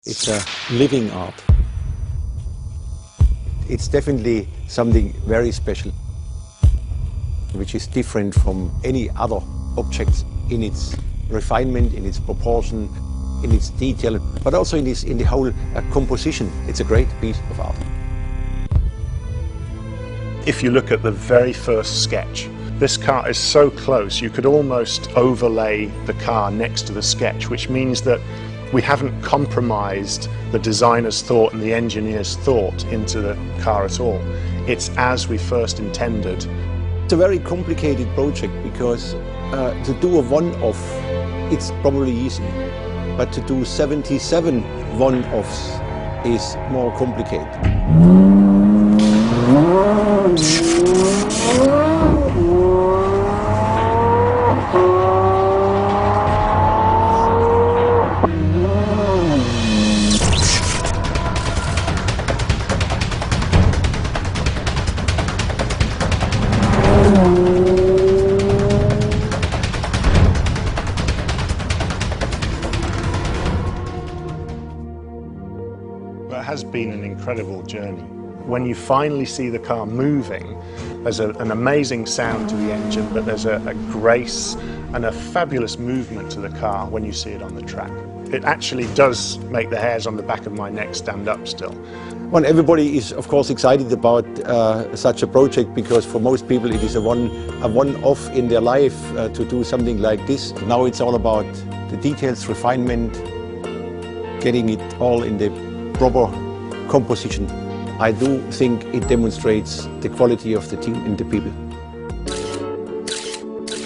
It's a living art. It's definitely something very special, which is different from any other objects in its refinement, in its proportion, in its detail, but also in the whole composition. It's a great piece of art. If you look at the very first sketch, this car is so close you could almost overlay the car next to the sketch, which means that we haven't compromised the designer's thought and the engineer's thought into the car at all. It's as we first intended. It's a very complicated project because to do a one-off, it's probably easy. But to do 77 one-offs is more complicated. It has been an incredible journey. When you finally see the car moving, there's an amazing sound to the engine, but there's a grace and a fabulous movement to the car when you see it on the track. It actually does make the hairs on the back of my neck stand up still. Well, everybody is of course excited about such a project because for most people it is a one-off in their life to do something like this. Now it's all about the details, refinement, getting it all in the proper composition. I do think it demonstrates the quality of the team and the people.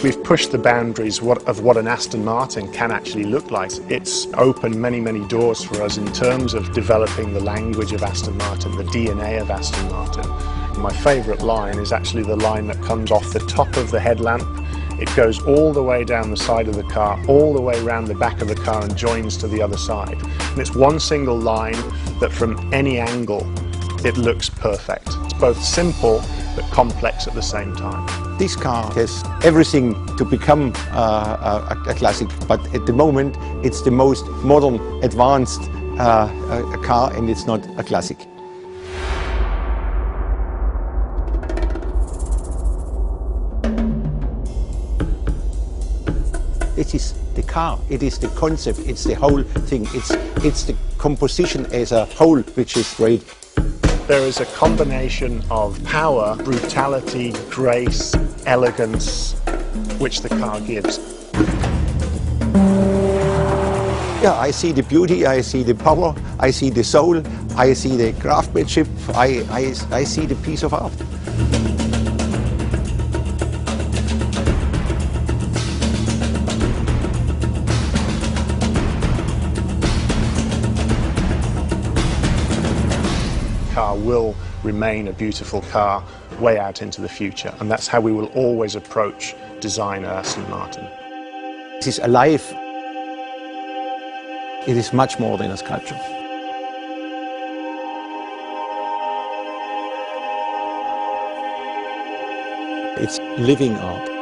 We've pushed the boundaries of what an Aston Martin can actually look like. It's opened many, many doors for us in terms of developing the language of Aston Martin, the DNA of Aston Martin. My favourite line is actually the line that comes off the top of the headlamp. It goes all the way down the side of the car, all the way around the back of the car and joins to the other side. And it's one single line that from any angle, it looks perfect. It's both simple but complex at the same time. This car has everything to become a classic, but at the moment it's the most modern, advanced car and it's not a classic. It is the car, it is the concept, it's the whole thing, it's the composition as a whole which is great. There is a combination of power, brutality, grace, elegance, which the car gives. Yeah, I see the beauty, I see the power, I see the soul, I see the craftsmanship, I see the piece of art. Car will remain a beautiful car way out into the future, and that's how we will always approach design at Aston Martin. This is alive. It is much more than a sculpture. It's living art.